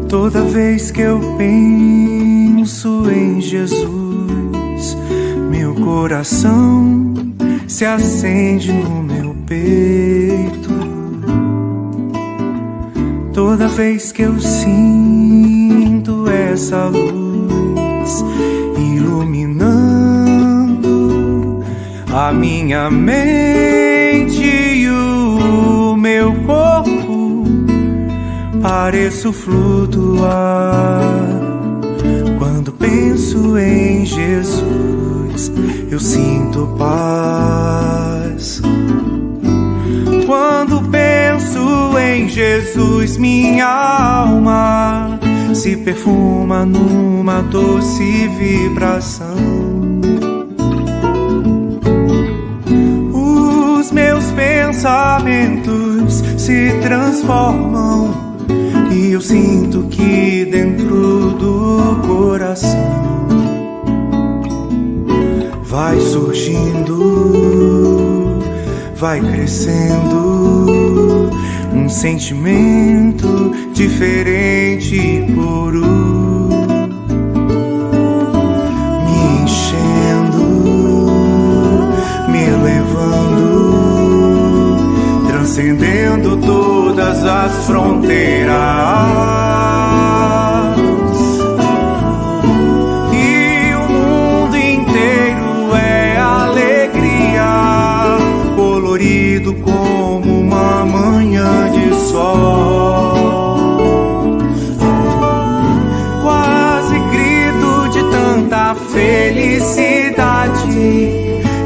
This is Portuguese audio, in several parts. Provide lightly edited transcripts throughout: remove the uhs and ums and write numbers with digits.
Toda vez que eu penso em Jesus, meu coração se acende no meu peito. Toda vez que eu sinto essa luz iluminando a minha mente e o meu corpo, pareço flutuar. Quando penso em Jesus, eu sinto paz. Quando penso em Jesus, minha alma se perfuma numa doce vibração. Os meus pensamentos se transformam e eu sinto que dentro do coração vai surgindo, vai crescendo um sentimento diferente e puro, me enchendo, me elevando, transcendendo todas as fronteiras. E o mundo inteiro é alegria, colorido como uma manhã de sol. Quase grito de tanta felicidade,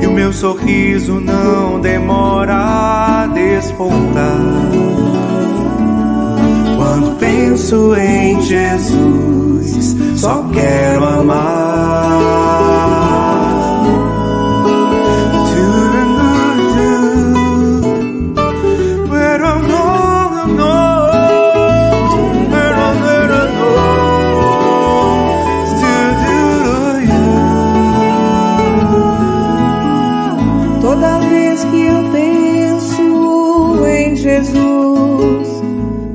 e o meu sorriso não demora a despontar. Quando penso em Jesus, só quero amar. Toda vez que eu penso em Jesus,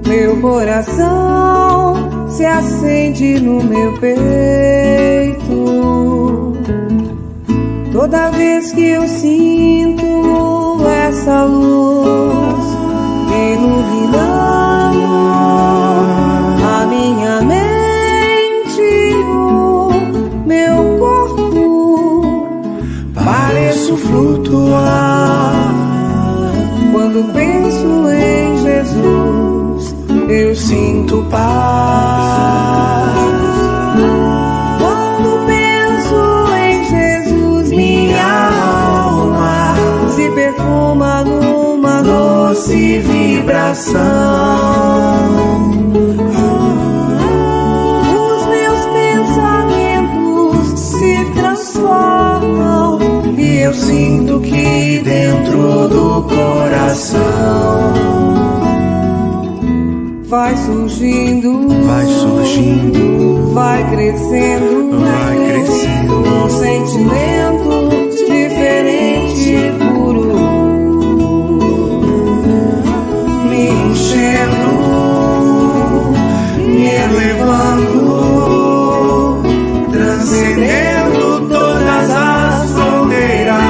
meu coração se acende no meu peito. Toda vez que eu sinto essa luz iluminando a minha mente e o meu corpo, pareço flutuar. Quando penso em Jesus, eu sinto paz. Quando penso em Jesus, minha alma se perfuma numa doce vibração. Os meus pensamentos se transformam e eu sinto que dentro do coração vai surgindo, vai crescendo um sentimento diferente e puro, me enchendo, me elevando, transcendendo todas as fronteiras.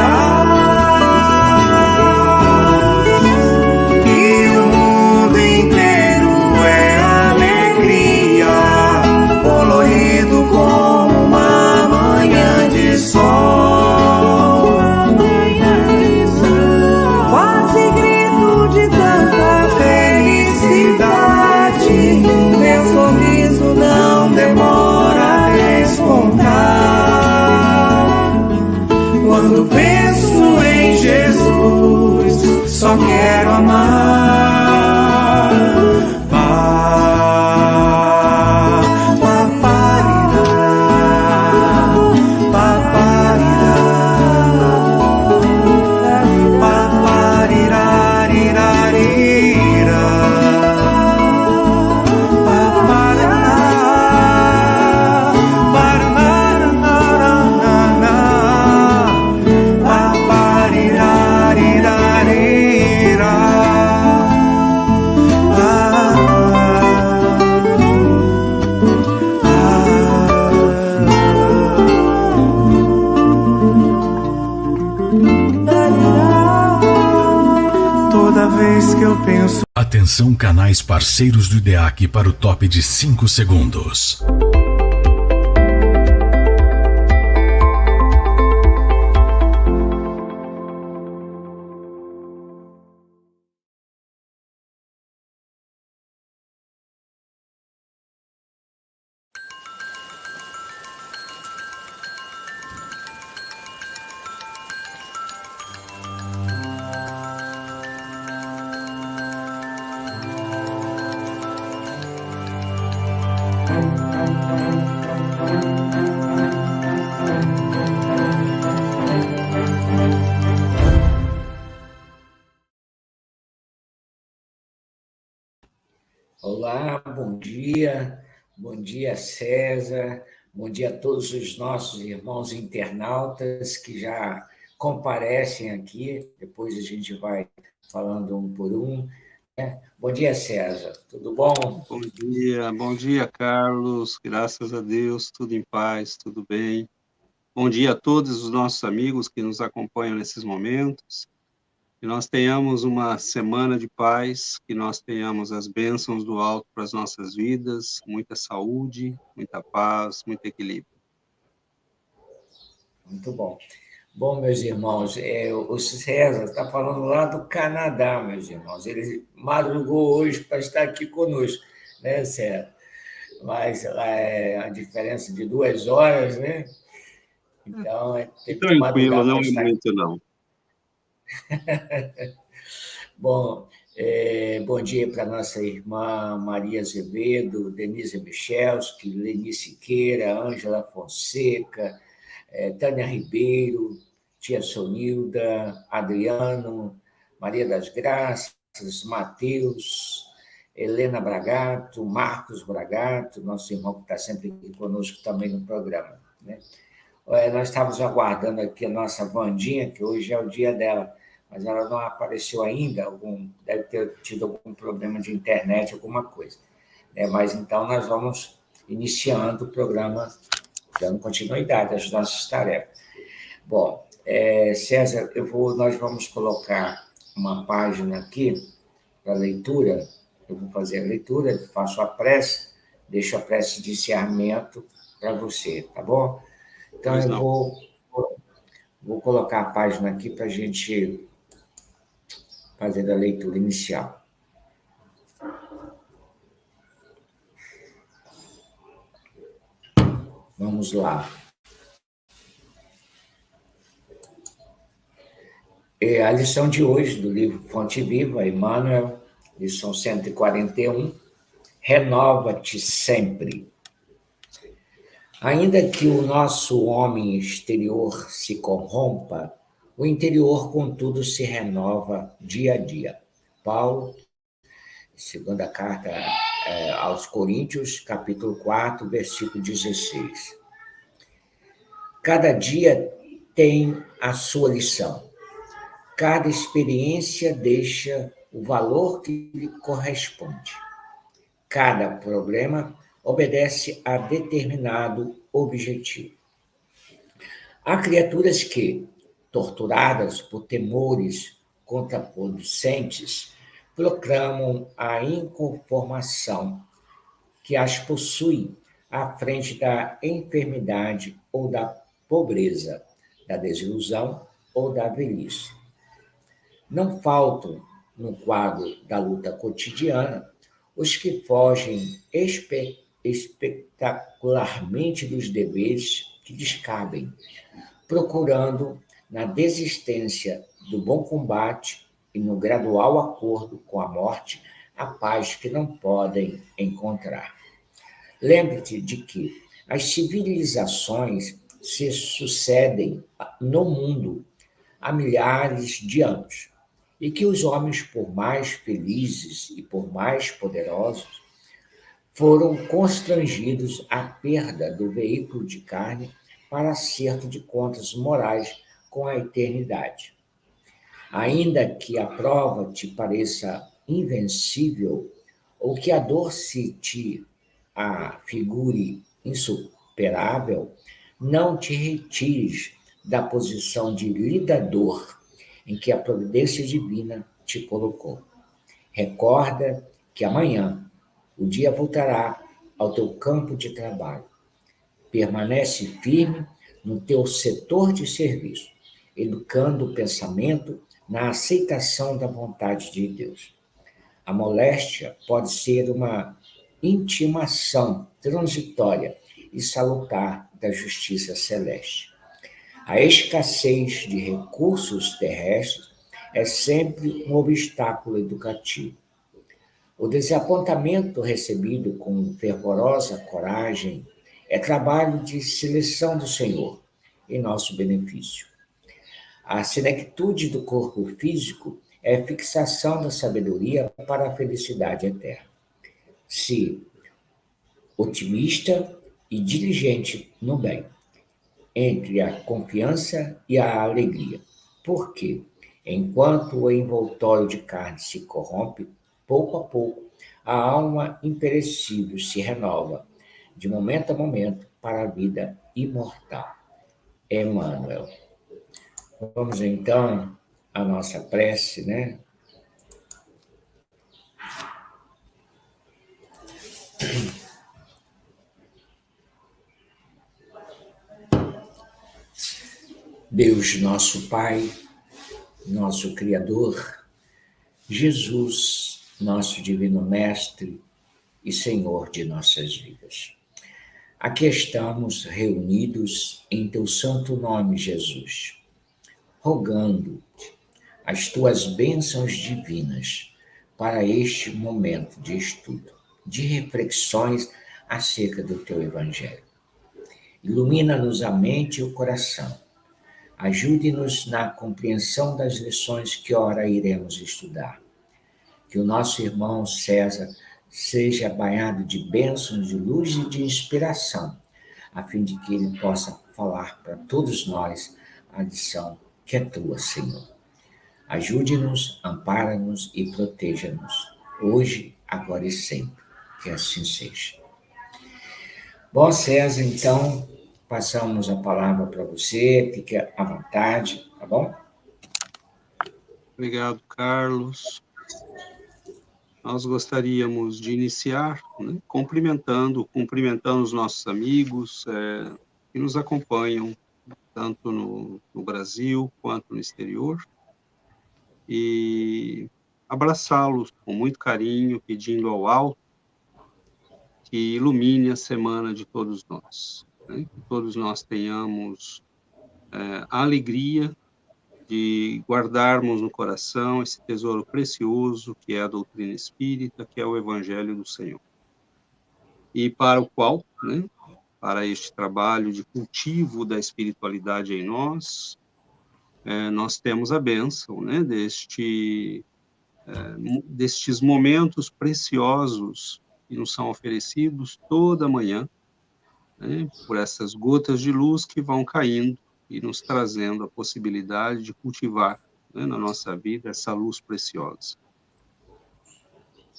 Como uma manhã de sol. só quero amar. Atenção, canais parceiros do IDEAC para o top de 5 segundos. Olá, bom dia César, bom dia a todos os nossos irmãos internautas que já comparecem aqui, depois a gente vai falando um por um. Bom dia César, tudo bom? Bom dia Carlos, graças a Deus, tudo em paz, tudo bem. Bom dia a todos os nossos amigos que nos acompanham nesses momentos. Que nós tenhamos uma semana de paz, que nós tenhamos as bênçãos do alto para as nossas vidas, muita saúde, muita paz, muito equilíbrio. Muito bom. Bom, meus irmãos, o César está falando lá do Canadá, meus irmãos. Ele madrugou hoje para estar aqui conosco, né, César? Mas lá é a diferença de 2 horas, né? Então, tem que tranquilo, não é muito, não. Bom, bom dia para nossa irmã Maria Azevedo, Denise Michelski, Leni Siqueira, Ângela Fonseca, Tânia Ribeiro, tia Sonilda, Adriano, Maria das Graças, Matheus, Helena Bragato, Marcos Bragato, nosso irmão que está sempre aqui conosco também no programa, né? Nós estávamos aguardando aqui a nossa Vandinha, que hoje é o dia dela, mas ela não apareceu ainda, deve ter tido algum problema de internet, alguma coisa. Mas então nós vamos iniciando o programa, dando continuidade às nossas tarefas. Bom, César, nós vamos colocar uma página aqui para leitura, eu vou fazer a leitura, faço a prece, deixo a prece de encerramento para você, tá bom? Então, eu vou colocar a página aqui para a gente fazer a leitura inicial. Vamos lá. A lição de hoje do livro Fonte Viva, Emmanuel, lição 141, renova-te sempre. Ainda que o nosso homem exterior se corrompa, o interior, contudo, se renova dia a dia. Paulo, segunda carta aos Coríntios, capítulo 4, versículo 16. Cada dia tem a sua lição. Cada experiência deixa o valor que lhe corresponde. Cada problema obedece a determinado objetivo. Há criaturas que, torturadas por temores contraproducentes, proclamam a inconformação que as possui à frente da enfermidade ou da pobreza, da desilusão ou da velhice. Não faltam, no quadro da luta cotidiana, os que fogem espetacularmente dos deveres que lhes cabem, procurando, na desistência do bom combate, e no gradual acordo com a morte, a paz que não podem encontrar. Lembre-te de que as civilizações se sucedem no mundo há milhares de anos e que os homens, por mais felizes e por mais poderosos, foram constrangidos à perda do veículo de carne para acerto de contas morais com a eternidade. Ainda que a prova te pareça invencível ou que a dor se te afigure insuperável, não te retires da posição de lidador em que a providência divina te colocou. Recorda que amanhã o dia voltará ao teu campo de trabalho. Permanece firme no teu setor de serviço, educando o pensamento na aceitação da vontade de Deus. A moléstia pode ser uma intimação transitória e salutar da justiça celeste. A escassez de recursos terrestres é sempre um obstáculo educativo. O desapontamento recebido com fervorosa coragem é trabalho de seleção do Senhor em nosso benefício. A senectude do corpo físico é fixação da sabedoria para a felicidade eterna. Se otimista e diligente no bem, entre a confiança e a alegria. Porque, enquanto o envoltório de carne se corrompe, pouco a pouco, a alma imperecível se renova, de momento a momento, para a vida imortal. Emmanuel. Vamos então à nossa prece, né? Deus, nosso Pai, nosso Criador, Jesus, nosso Divino Mestre e Senhor de nossas vidas. Aqui estamos reunidos em teu santo nome, Jesus, rogando-te as tuas bênçãos divinas para este momento de estudo, de reflexões acerca do teu Evangelho. Ilumina-nos a mente e o coração. Ajude-nos na compreensão das lições que ora iremos estudar. Que o nosso irmão César seja banhado de bênçãos, de luz e de inspiração, a fim de que ele possa falar para todos nós a lição que é tua, Senhor. Ajude-nos, ampara-nos e proteja-nos, hoje, agora e sempre. Que assim seja. Bom, César, então, passamos a palavra para você, fique à vontade, tá bom? Obrigado, Carlos. Nós gostaríamos de iniciar, né, cumprimentando os nossos amigos que nos acompanham, tanto no Brasil quanto no exterior, e abraçá-los com muito carinho, pedindo ao alto que ilumine a semana de todos nós, né? Que todos nós tenhamos a alegria de guardarmos no coração esse tesouro precioso que é a doutrina espírita, que é o Evangelho do Senhor. E para o qual, né, para este trabalho de cultivo da espiritualidade em nós, nós temos a bênção, né, destes momentos preciosos que nos são oferecidos toda manhã, né, por essas gotas de luz que vão caindo e nos trazendo a possibilidade de cultivar, né, na nossa vida essa luz preciosa.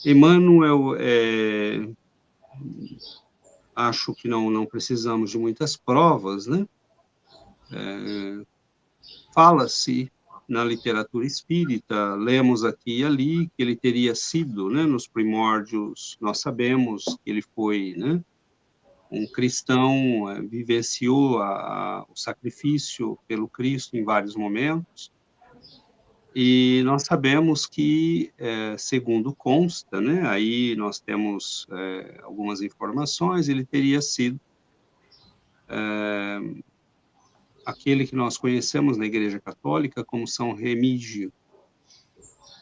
Emmanuel, acho que não precisamos de muitas provas, né? Fala-se na literatura espírita, lemos aqui e ali, que ele teria sido, né, nos primórdios, nós sabemos que ele foi, né, um cristão, vivenciou o sacrifício pelo Cristo em vários momentos, e nós sabemos que, segundo consta, né, aí nós temos algumas informações, ele teria sido aquele que nós conhecemos na Igreja Católica como São Remígio,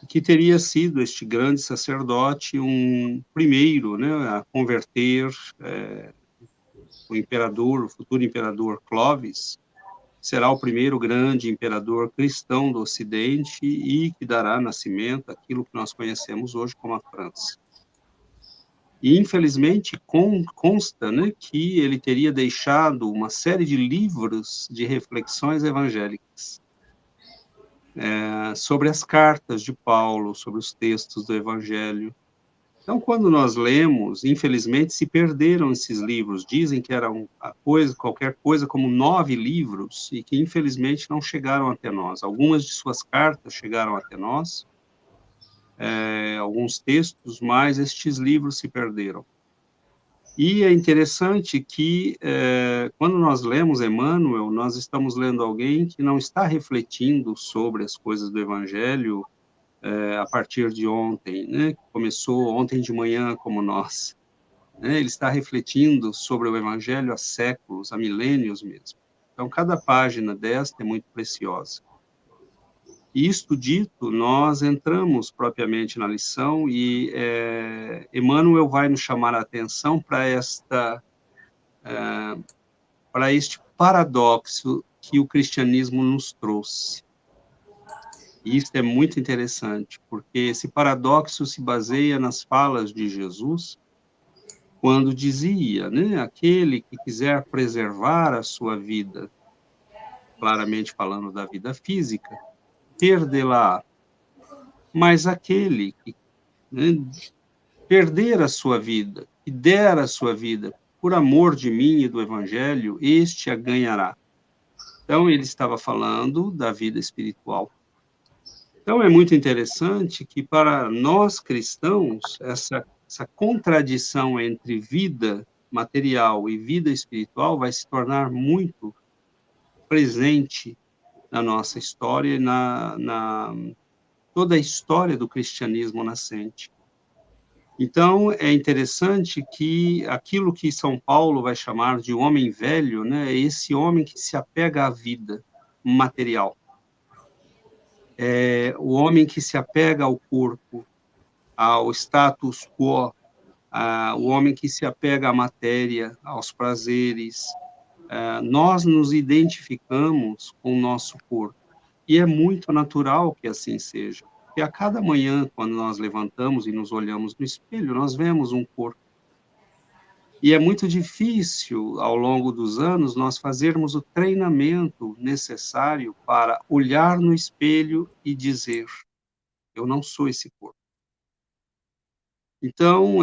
que teria sido este grande sacerdote um primeiro, né, a converter o futuro imperador Clovis, será o primeiro grande imperador cristão do Ocidente e que dará nascimento àquilo que nós conhecemos hoje como a França. E, infelizmente, consta, né, que ele teria deixado uma série de livros de reflexões evangélicas sobre as cartas de Paulo, sobre os textos do Evangelho. Então, quando nós lemos, infelizmente, se perderam esses livros. Dizem que eram qualquer coisa como 9 livros e que, infelizmente, não chegaram até nós. Algumas de suas cartas chegaram até nós, alguns textos, mas estes livros se perderam. E é interessante que, quando nós lemos Emmanuel, nós estamos lendo alguém que não está refletindo sobre as coisas do Evangelho a partir de ontem, né? Começou ontem de manhã como nós. Né? Ele está refletindo sobre o Evangelho há séculos, há milênios mesmo. Então, cada página desta é muito preciosa. Isto dito, nós entramos propriamente na lição e Emmanuel vai nos chamar a atenção para este paradoxo que o cristianismo nos trouxe. E isso é muito interessante, porque esse paradoxo se baseia nas falas de Jesus, quando dizia, né, aquele que quiser preservar a sua vida, claramente falando da vida física, perdê-la. Mas aquele que, né, perder a sua vida, e der a sua vida por amor de mim e do Evangelho, este a ganhará. Então, ele estava falando da vida espiritual. Então, é muito interessante que, para nós cristãos, essa contradição entre vida material e vida espiritual vai se tornar muito presente na nossa história, toda a história do cristianismo nascente. Então, é interessante que aquilo que São Paulo vai chamar de homem velho, né, é esse homem que se apega à vida material. É o homem que se apega ao corpo, ao status quo, o homem que se apega à matéria, aos prazeres. Nós nos identificamos com o nosso corpo. E é muito natural que assim seja. Porque a cada manhã, quando nós levantamos e nos olhamos no espelho, nós vemos um corpo. E é muito difícil, ao longo dos anos, nós fazermos o treinamento necessário para olhar no espelho e dizer: eu não sou esse corpo. Então,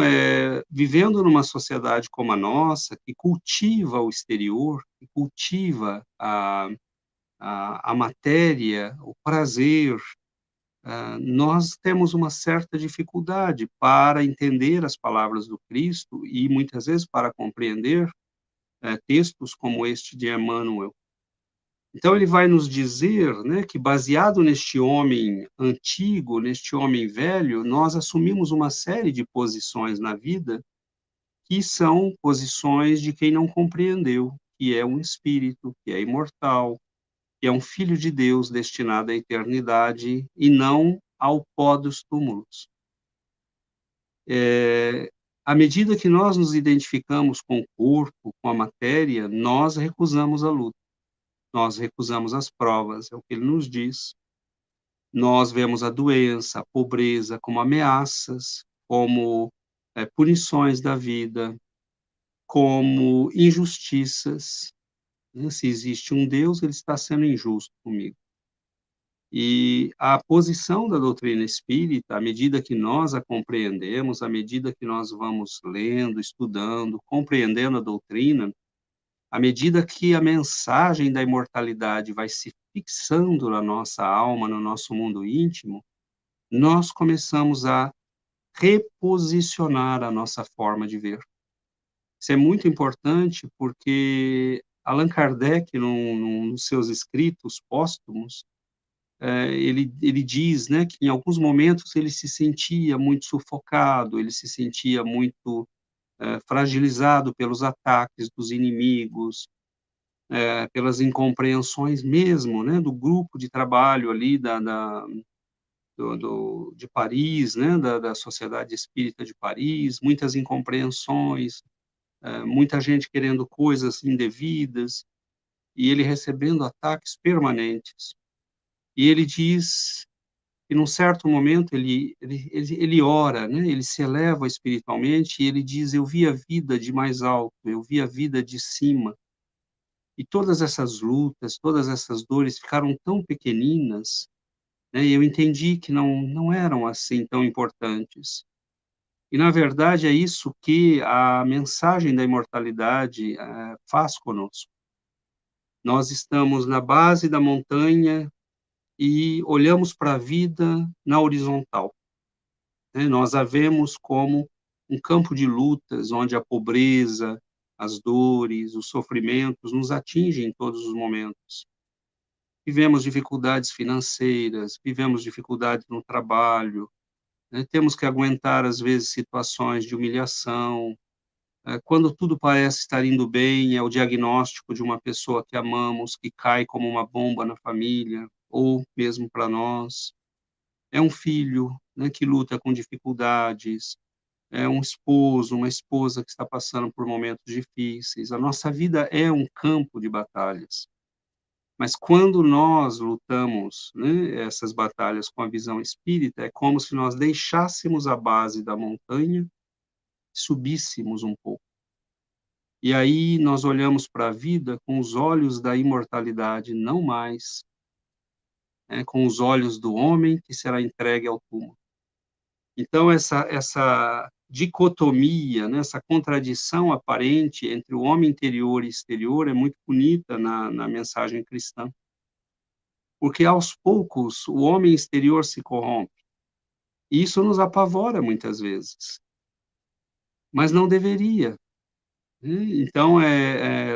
vivendo numa sociedade como a nossa, que cultiva o exterior, que cultiva a matéria, o prazer, nós temos uma certa dificuldade para entender as palavras do Cristo e, muitas vezes, para compreender textos como este de Emmanuel. Então, ele vai nos dizer, né, que, baseado neste homem antigo, neste homem velho, nós assumimos uma série de posições na vida que são posições de quem não compreendeu, que é um espírito, que é imortal, que é um filho de Deus destinado à eternidade e não ao pó dos túmulos. À medida que nós nos identificamos com o corpo, com a matéria, nós recusamos a luta, nós recusamos as provas, é o que ele nos diz. Nós vemos a doença, a pobreza como ameaças, como punições da vida, como injustiças. Se existe um Deus, ele está sendo injusto comigo. E a posição da doutrina espírita, à medida que nós a compreendemos, à medida que nós vamos lendo, estudando, compreendendo a doutrina, à medida que a mensagem da imortalidade vai se fixando na nossa alma, no nosso mundo íntimo, nós começamos a reposicionar a nossa forma de ver. Isso é muito importante porque Allan Kardec, nos seus escritos póstumos, ele diz, né, que em alguns momentos ele se sentia muito sufocado, ele se sentia muito fragilizado pelos ataques dos inimigos, pelas incompreensões mesmo, né, do grupo de trabalho ali, de Paris, né, da Sociedade Espírita de Paris, muitas incompreensões, muita gente querendo coisas indevidas, e ele recebendo ataques permanentes. E ele diz que, num certo momento, ele ora, né, ele se eleva espiritualmente, e ele diz: eu vi a vida de mais alto, eu vi a vida de cima, e todas essas lutas, todas essas dores ficaram tão pequeninas, né, e eu entendi que não eram assim tão importantes. E, na verdade, é isso que a mensagem da imortalidade faz conosco. Nós estamos na base da montanha e olhamos para a vida na horizontal, né? Nós a vemos como um campo de lutas, onde a pobreza, as dores, os sofrimentos nos atingem em todos os momentos. Vivemos dificuldades financeiras, vivemos dificuldades no trabalho, né? Temos que aguentar, às vezes, situações de humilhação. Quando tudo parece estar indo bem, é o diagnóstico de uma pessoa que amamos, que cai como uma bomba na família, ou mesmo para nós. É um filho, né, que luta com dificuldades, é um esposo, uma esposa que está passando por momentos difíceis. A nossa vida é um campo de batalhas. Mas quando nós lutamos, né, essas batalhas com a visão espírita, é como se nós deixássemos a base da montanha, subíssemos um pouco. E aí nós olhamos para a vida com os olhos da imortalidade, não mais, né, com os olhos do homem que será entregue ao túmulo. Então, essa dicotomia, né, essa contradição aparente entre o homem interior e exterior é muito bonita na mensagem cristã. Porque, aos poucos, o homem exterior se corrompe. E isso nos apavora muitas vezes. Mas não deveria. Então,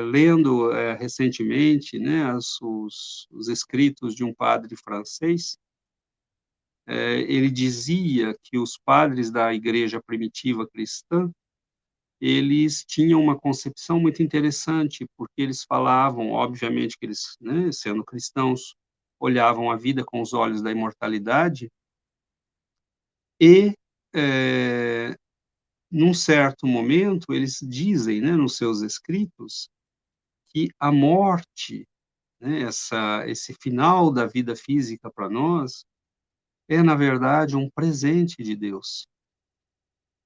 lendo recentemente, né, os escritos de um padre francês, ele dizia que os padres da igreja primitiva cristã, eles tinham uma concepção muito interessante, porque eles falavam, obviamente que eles, né, sendo cristãos, olhavam a vida com os olhos da imortalidade, e, num certo momento, eles dizem, né, nos seus escritos, que a morte, né, esse final da vida física para nós, é, na verdade, um presente de Deus.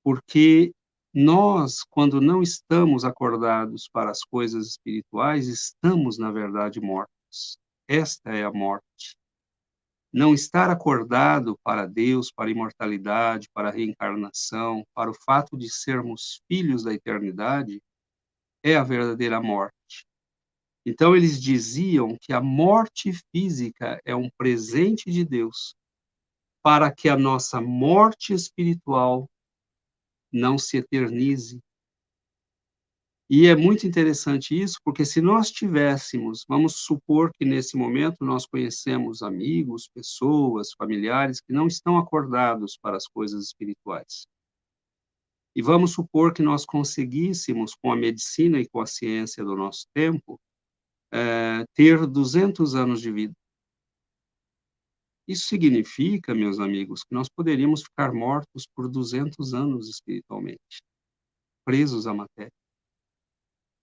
Porque nós, quando não estamos acordados para as coisas espirituais, estamos, na verdade, mortos. Esta é a morte. Não estar acordado para Deus, para a imortalidade, para a reencarnação, para o fato de sermos filhos da eternidade, é a verdadeira morte. Então, eles diziam que a morte física é um presente de Deus para que a nossa morte espiritual não se eternize. E é muito interessante isso, porque se nós tivéssemos, vamos supor que nesse momento nós conhecemos amigos, pessoas, familiares que não estão acordados para as coisas espirituais. E vamos supor que nós conseguíssemos, com a medicina e com a ciência do nosso tempo, ter 200 anos de vida. Isso significa, meus amigos, que nós poderíamos ficar mortos por 200 anos espiritualmente, presos à matéria.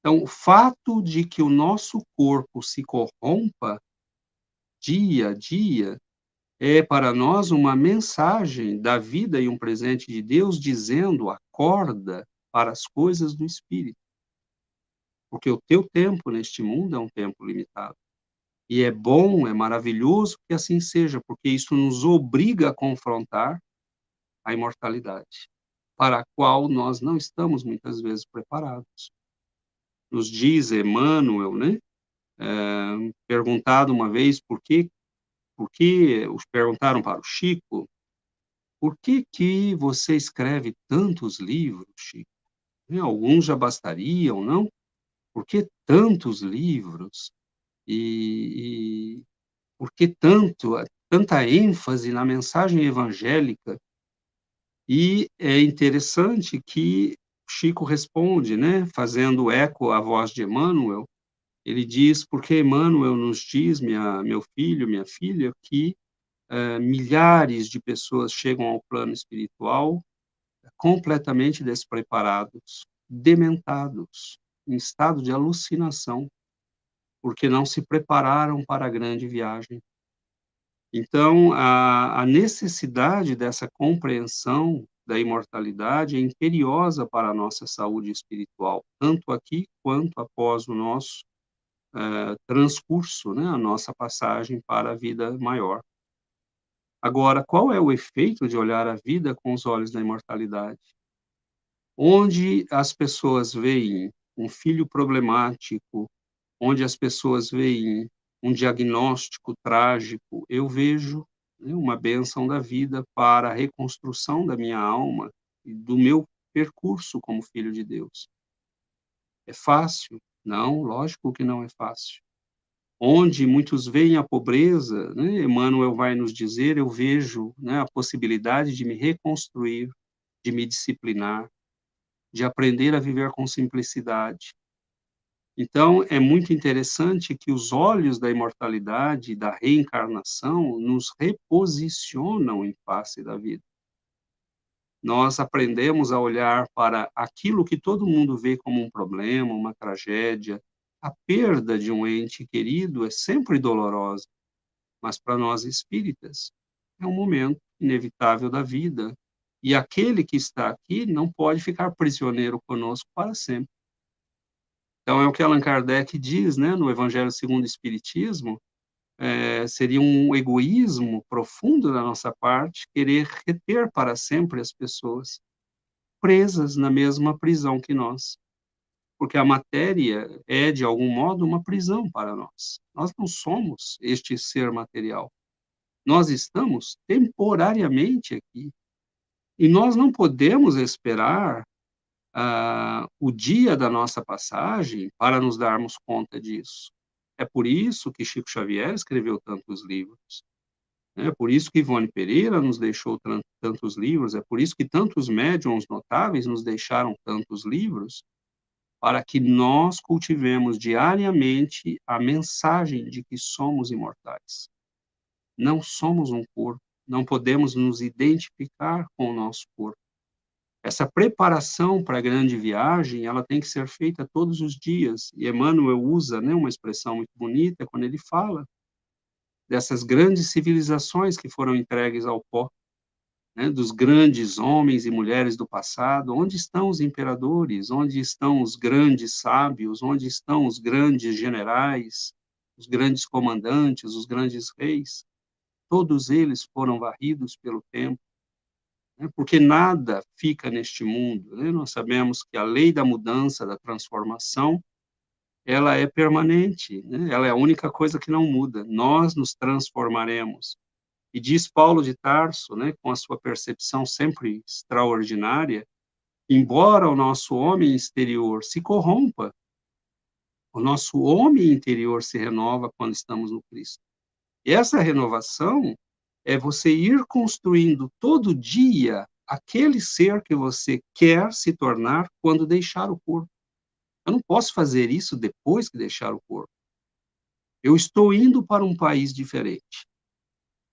Então, o fato de que o nosso corpo se corrompa dia a dia é para nós uma mensagem da vida e um presente de Deus dizendo: acorda para as coisas do Espírito. Porque o teu tempo neste mundo é um tempo limitado. E é bom, é maravilhoso que assim seja, porque isso nos obriga a confrontar a imortalidade, para a qual nós não estamos muitas vezes preparados. Nos diz Emmanuel, né? Perguntado uma vez perguntaram para o Chico, por que você escreve tantos livros, Chico? Alguns já bastariam, não? Por que tantos livros? E por que tanta ênfase na mensagem evangélica? E é interessante que Chico responde, né, fazendo eco à voz de Emmanuel, ele diz, porque Emmanuel nos diz, meu filho, minha filha, que milhares de pessoas chegam ao plano espiritual completamente despreparados, dementados, em estado de alucinação, porque não se prepararam para a grande viagem. Então, a necessidade dessa compreensão da imortalidade é imperiosa para a nossa saúde espiritual, tanto aqui quanto após o nosso transcurso, né, a nossa passagem para a vida maior. Agora, qual é o efeito de olhar a vida com os olhos da imortalidade? Onde as pessoas veem um filho problemático, onde as pessoas veem um diagnóstico trágico, eu vejo, né, uma bênção da vida para a reconstrução da minha alma e do meu percurso como filho de Deus. É fácil? Não, lógico que não é fácil. Onde muitos veem a pobreza, né, Emmanuel vai nos dizer, eu vejo, né, a possibilidade de me reconstruir, de me disciplinar, de aprender a viver com simplicidade. Então, é muito interessante que os olhos da imortalidade, da reencarnação, nos reposicionam em face da vida. Nós aprendemos a olhar para aquilo que todo mundo vê como um problema, uma tragédia. A perda de um ente querido é sempre dolorosa, mas para nós espíritas é um momento inevitável da vida. E aquele que está aqui não pode ficar prisioneiro conosco para sempre. Então, é o que Allan Kardec diz, né, no Evangelho segundo o Espiritismo, seria um egoísmo profundo da nossa parte querer reter para sempre as pessoas presas na mesma prisão que nós. Porque a matéria é, de algum modo, uma prisão para nós. Nós não somos este ser material. Nós estamos temporariamente aqui. E nós não podemos esperar o dia da nossa passagem para nos darmos conta disso. É por isso que Chico Xavier escreveu tantos livros. É por isso que Ivone Pereira nos deixou tantos livros. É por isso que tantos médiuns notáveis nos deixaram tantos livros, para que nós cultivemos diariamente a mensagem de que somos imortais. Não somos um corpo, não podemos nos identificar com o nosso corpo. Essa preparação para a grande viagem, ela tem que ser feita todos os dias. E Emmanuel usa, né, uma expressão muito bonita quando ele fala dessas grandes civilizações que foram entregues ao pó, né, dos grandes homens e mulheres do passado. Onde estão os imperadores? Onde estão os grandes sábios? Onde estão os grandes generais? Os grandes comandantes? Os grandes reis? Todos eles foram varridos pelo tempo. Porque nada fica neste mundo, né? Nós sabemos que a lei da mudança, da transformação, ela é permanente, né? Ela é a única coisa que não muda. Nós nos transformaremos. E diz Paulo de Tarso, né, com a sua percepção sempre extraordinária, embora o nosso homem exterior se corrompa, o nosso homem interior se renova quando estamos no Cristo. E essa renovação é você ir construindo todo dia aquele ser que você quer se tornar quando deixar o corpo. Eu não posso fazer isso depois que deixar o corpo. Eu estou indo para um país diferente.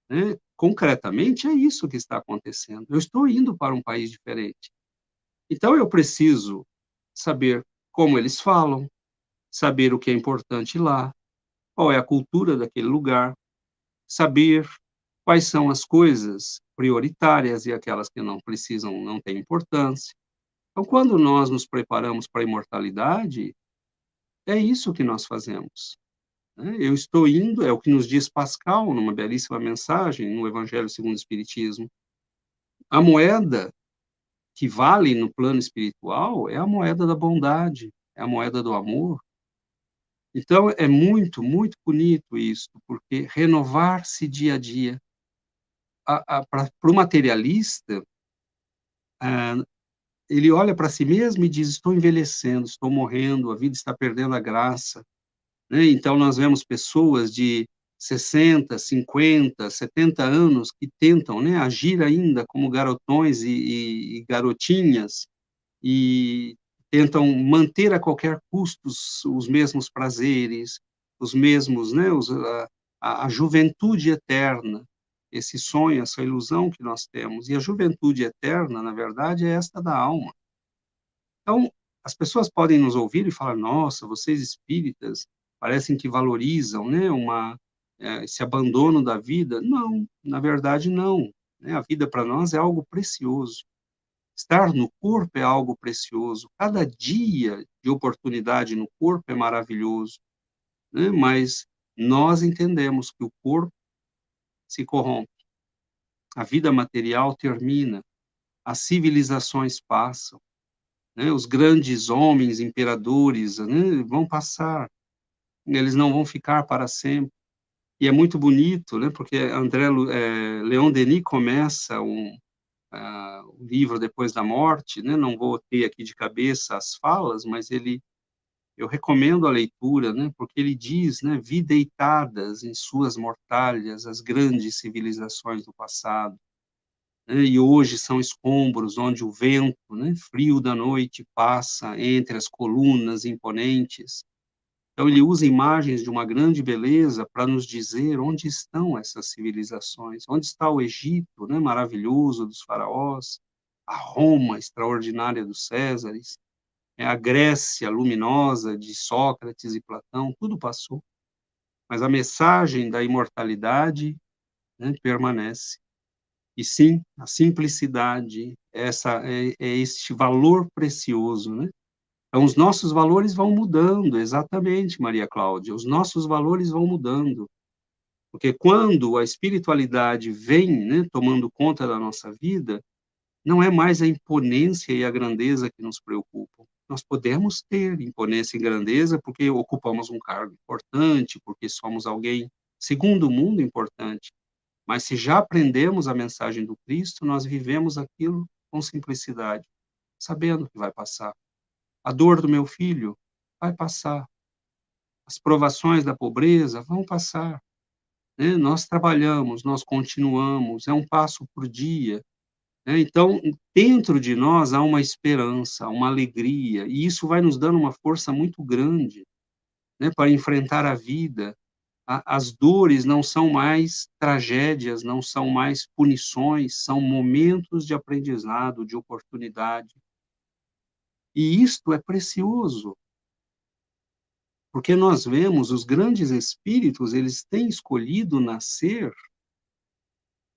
Né? Concretamente, é isso que está acontecendo. Eu estou indo para um país diferente. Então, eu preciso saber como eles falam, saber o que é importante lá, qual é a cultura daquele lugar, saber quais são as coisas prioritárias e aquelas que não precisam, não têm importância. Então, quando nós nos preparamos para a imortalidade, é isso que nós fazemos. Eu estou indo, é o que nos diz Pascal, numa belíssima mensagem, no Evangelho segundo o Espiritismo. A moeda que vale no plano espiritual é a moeda da bondade, é a moeda do amor. Então, é muito, muito bonito isso, porque renovar-se dia a dia. Para o materialista, ele olha para si mesmo e diz, estou envelhecendo, estou morrendo, a vida está perdendo a graça. Né? Então, nós vemos pessoas de 60, 50, 70 anos que tentam, né, agir ainda como garotões e garotinhas e tentam manter a qualquer custo os mesmos prazeres, os mesmos, né, a juventude eterna. esse sonho, essa ilusão que nós temos. E a juventude eterna, na verdade, é esta da alma. Então, as pessoas podem nos ouvir e falar: nossa, vocês espíritas parecem que valorizam, né, esse abandono da vida. Não, na verdade, não. Né? A vida para nós é algo precioso. Estar no corpo é algo precioso. Cada dia de oportunidade no corpo é maravilhoso. Né? Mas nós entendemos que o corpo se corrompe, a vida material termina, as civilizações passam, né? Os grandes homens, imperadores, né, vão passar, eles não vão ficar para sempre. E é muito bonito, né, porque Leon Denis começa o livro Depois da Morte, né, não vou ter aqui de cabeça as falas, mas eu recomendo a leitura, né, porque ele diz, né, vi deitadas em suas mortalhas as grandes civilizações do passado, né, e hoje são escombros onde o vento, né, frio da noite passa entre as colunas imponentes. Então ele usa imagens de uma grande beleza para nos dizer onde estão essas civilizações, onde está o Egito, né, maravilhoso dos faraós, a Roma extraordinária dos Césares, a Grécia luminosa de Sócrates e Platão, tudo passou. Mas a mensagem da imortalidade, né, permanece. E sim, a simplicidade, este valor precioso, né? Então, os nossos valores vão mudando, exatamente, Maria Cláudia, os nossos valores vão mudando. Porque quando a espiritualidade vem, né, tomando conta da nossa vida, não é mais a imponência e a grandeza que nos preocupam. Nós podemos ter imponência e grandeza porque ocupamos um cargo importante, porque somos alguém, segundo o mundo, importante. Mas se já aprendemos a mensagem do Cristo, nós vivemos aquilo com simplicidade, sabendo que vai passar. A dor do meu filho vai passar. As provações da pobreza vão passar. Né? Nós trabalhamos, nós continuamos, é um passo por dia. Né? Então, dentro de nós há uma esperança, uma alegria, e isso vai nos dando uma força muito grande, né, para enfrentar a vida. As dores não são mais tragédias, não são mais punições, são momentos de aprendizado, de oportunidade. E isto é precioso, porque nós vemos os grandes espíritos, eles têm escolhido nascer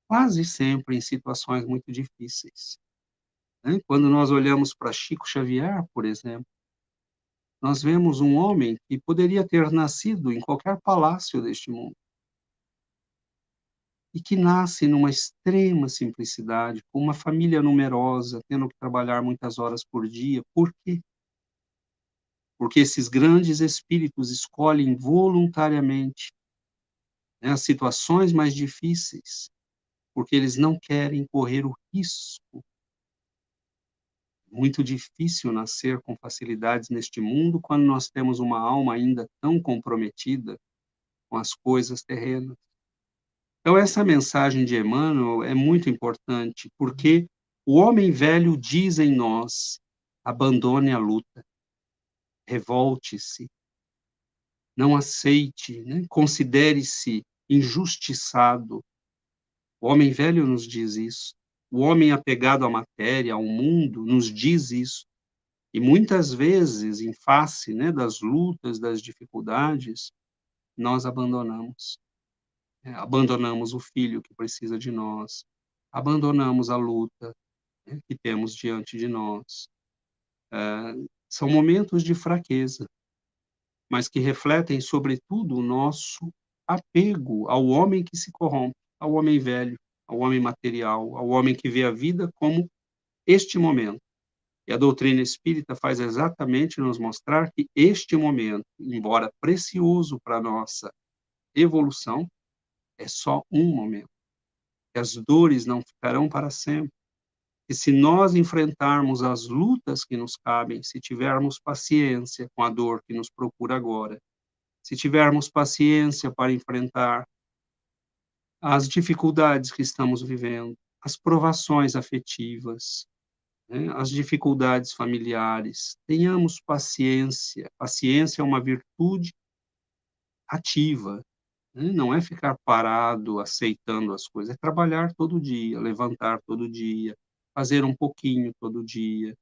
quase sempre em situações muito difíceis. Né? Quando nós olhamos para Chico Xavier, por exemplo, nós vemos um homem que poderia ter nascido em qualquer palácio deste mundo, e que nasce numa extrema simplicidade, com uma família numerosa, tendo que trabalhar muitas horas por dia. Por quê? Porque esses grandes espíritos escolhem voluntariamente, né, as situações mais difíceis, porque eles não querem correr o risco. Muito difícil nascer com facilidades neste mundo quando nós temos uma alma ainda tão comprometida com as coisas terrenas. Então, essa mensagem de Emmanuel é muito importante, porque o homem velho diz em nós: abandone a luta, revolte-se, não aceite, né? Considere-se injustiçado. O homem velho nos diz isso. O homem apegado à matéria, ao mundo, nos diz isso. E muitas vezes, em face, né, das lutas, das dificuldades, nós abandonamos. Abandonamos o filho que precisa de nós, abandonamos a luta, né, que temos diante de nós. São momentos de fraqueza, mas que refletem, sobretudo, o nosso apego ao homem que se corrompe, ao homem velho, ao homem material, ao homem que vê a vida como este momento. E a doutrina espírita faz exatamente nos mostrar que este momento, embora precioso para a nossa evolução, é só um momento. Que as dores não ficarão para sempre. E se nós enfrentarmos as lutas que nos cabem, se tivermos paciência com a dor que nos procura agora, se tivermos paciência para enfrentar as dificuldades que estamos vivendo, as provações afetivas, né, as dificuldades familiares, tenhamos paciência. Paciência é uma virtude ativa. né? Não é ficar parado, aceitando as coisas, é trabalhar todo dia, levantar todo dia, fazer um pouquinho todo dia,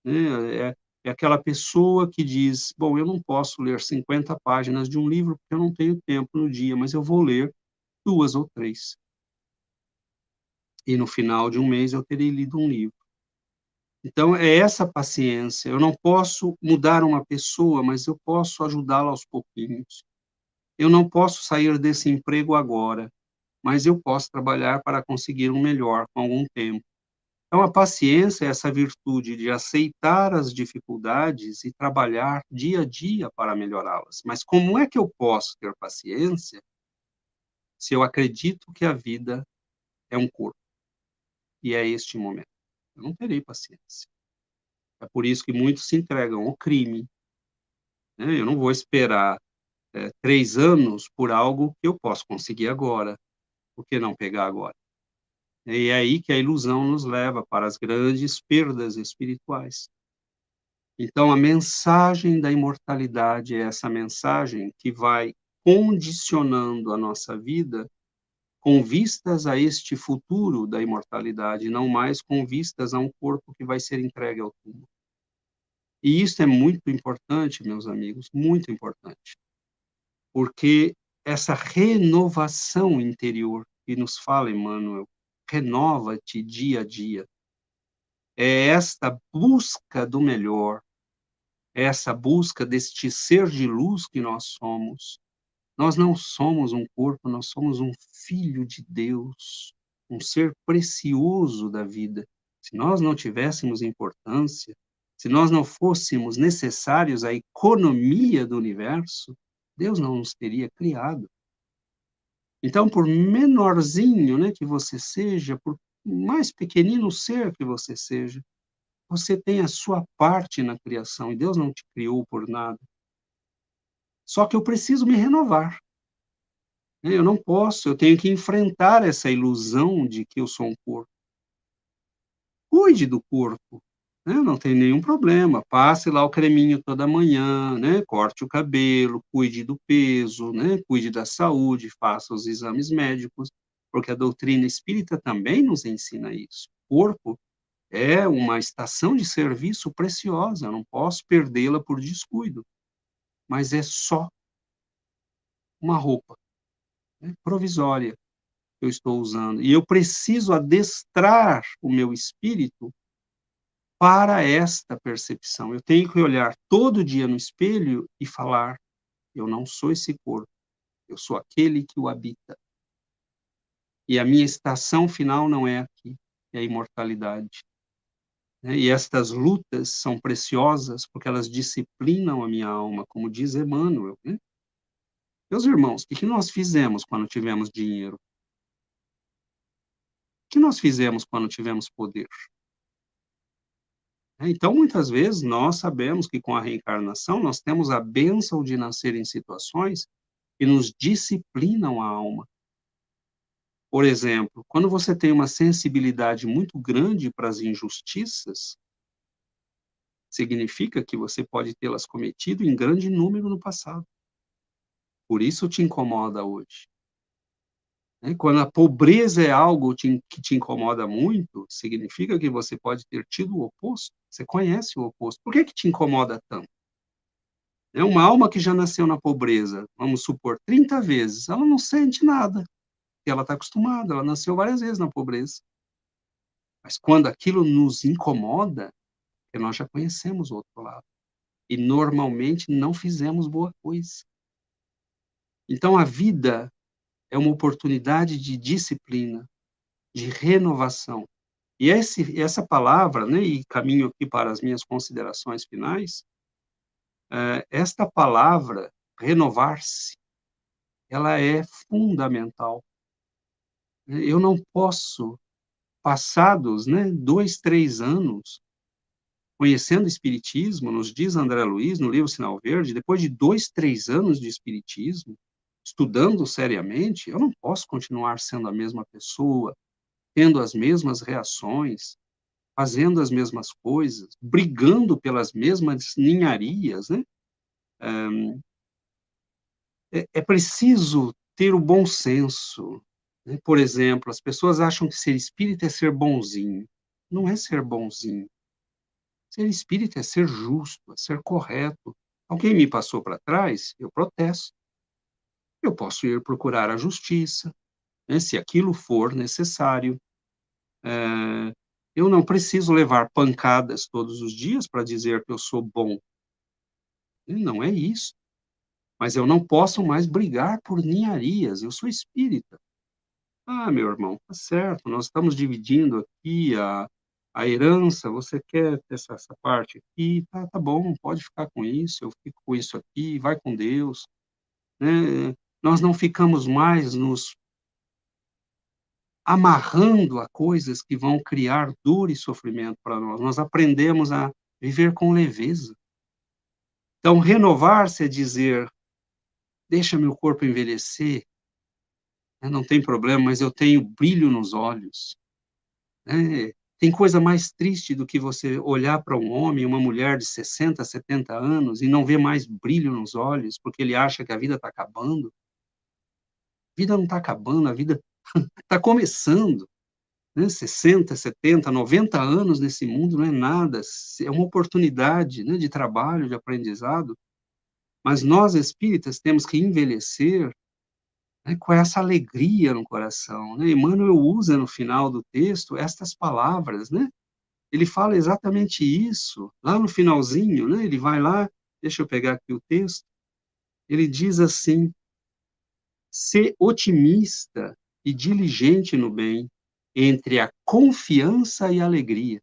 né? É aquela pessoa que diz: bom, eu não posso ler 50 páginas de um livro porque eu não tenho tempo no dia, mas eu vou ler 2 ou 3. E no final de um mês eu terei lido um livro. Então é essa paciência, eu não posso mudar uma pessoa, mas eu posso ajudá-la aos pouquinhos. Eu não posso sair desse emprego agora, mas eu posso trabalhar para conseguir um melhor com algum tempo. Então, a paciência é essa virtude de aceitar as dificuldades e trabalhar dia a dia para melhorá-las. Mas como é que eu posso ter paciência se eu acredito que a vida é um corpo? E é este momento. Eu não terei paciência. É por isso que muitos se entregam ao crime, né? Eu não vou esperar 3 anos por algo que eu posso conseguir agora. Por que não pegar agora? E é aí que a ilusão nos leva para as grandes perdas espirituais. Então, a mensagem da imortalidade é essa mensagem que vai condicionando a nossa vida com vistas a este futuro da imortalidade, não mais com vistas a um corpo que vai ser entregue ao túmulo. E isso é muito importante, meus amigos, muito importante, porque essa renovação interior que nos fala Emmanuel, renova-te dia a dia, é esta busca do melhor, é essa busca deste ser de luz que nós somos. Nós não somos um corpo, nós somos um filho de Deus, um ser precioso da vida. Se nós não tivéssemos importância, se nós não fôssemos necessários à economia do universo, Deus não nos teria criado. Então, por menorzinho, né, que você seja, por mais pequenino ser que você seja, você tem a sua parte na criação, e Deus não te criou por nada. Só que eu preciso me renovar. Eu não posso, eu tenho que enfrentar essa ilusão de que eu sou um corpo. Cuide do corpo, né? Não tem nenhum problema. Passe lá o creminho toda manhã, né? Corte o cabelo, cuide do peso, né? Cuide da saúde, faça os exames médicos, porque a doutrina espírita também nos ensina isso. O corpo é uma estação de serviço preciosa, eu não posso perdê-la por descuido, mas é só uma roupa, né, provisória que eu estou usando. E eu preciso adestrar o meu espírito para esta percepção. Eu tenho que olhar todo dia no espelho e falar: eu não sou esse corpo, eu sou aquele que o habita. E a minha estação final não é aqui, é a imortalidade. E estas lutas são preciosas porque elas disciplinam a minha alma, como diz Emmanuel, né? Meus irmãos, o que nós fizemos quando tivemos dinheiro? O que nós fizemos quando tivemos poder? Então, muitas vezes, nós sabemos que com a reencarnação nós temos a bênção de nascer em situações que nos disciplinam a alma. Por exemplo, quando você tem uma sensibilidade muito grande para as injustiças, significa que você pode tê-las cometido em grande número no passado. Por isso te incomoda hoje. Quando a pobreza é algo que te incomoda muito, significa que você pode ter tido o oposto. Você conhece o oposto. Por que te incomoda tanto? Uma alma que já nasceu na pobreza, vamos supor, 30 vezes, ela não sente nada. Porque ela está acostumada, ela nasceu várias vezes na pobreza. Mas quando aquilo nos incomoda, é nós já conhecemos o outro lado. E normalmente não fizemos boa coisa. Então a vida é uma oportunidade de disciplina, de renovação. E essa palavra, né, e caminho aqui para as minhas considerações finais, esta palavra, renovar-se, ela é fundamental. Eu não posso, passados 2, 3 anos, conhecendo o Espiritismo, nos diz André Luiz, no livro Sinal Verde, depois de 2, 3 anos de Espiritismo, estudando seriamente, eu não posso continuar sendo a mesma pessoa, tendo as mesmas reações, fazendo as mesmas coisas, brigando pelas mesmas ninharias, né? É preciso ter o bom senso, né? Por exemplo, as pessoas acham que ser espírita é ser bonzinho. Não é ser bonzinho. Ser espírita é ser justo, é ser correto. Alguém me passou para trás, eu protesto. Eu posso ir procurar a justiça, né, se aquilo for necessário. Eu não preciso levar pancadas todos os dias para dizer que eu sou bom. Não é isso. Mas eu não posso mais brigar por ninharias. Eu sou espírita. Ah, meu irmão, tá certo. Nós estamos dividindo aqui a herança. Você quer ter essa parte aqui? Tá bom, pode ficar com isso. Eu fico com isso aqui. Vai com Deus, né? Nós não ficamos mais nos amarrando a coisas que vão criar dor e sofrimento para nós. Nós aprendemos a viver com leveza. Então, renovar-se é dizer: deixa meu corpo envelhecer, né, não tem problema, mas eu tenho brilho nos olhos. Né? Tem coisa mais triste do que você olhar para um homem, uma mulher de 60, 70 anos e não ver mais brilho nos olhos, porque ele acha que a vida está acabando. A vida não está acabando, a vida está começando. Né? 60, 70, 90 anos nesse mundo não é nada, é uma oportunidade, né, de trabalho, de aprendizado, mas nós espíritas temos que envelhecer, né, com essa alegria no coração. Né? Emmanuel usa no final do texto estas palavras, né? Ele fala exatamente isso, lá no finalzinho, né? Ele vai lá, deixa eu pegar aqui o texto, ele diz assim: ser otimista e diligente no bem, entre a confiança e a alegria.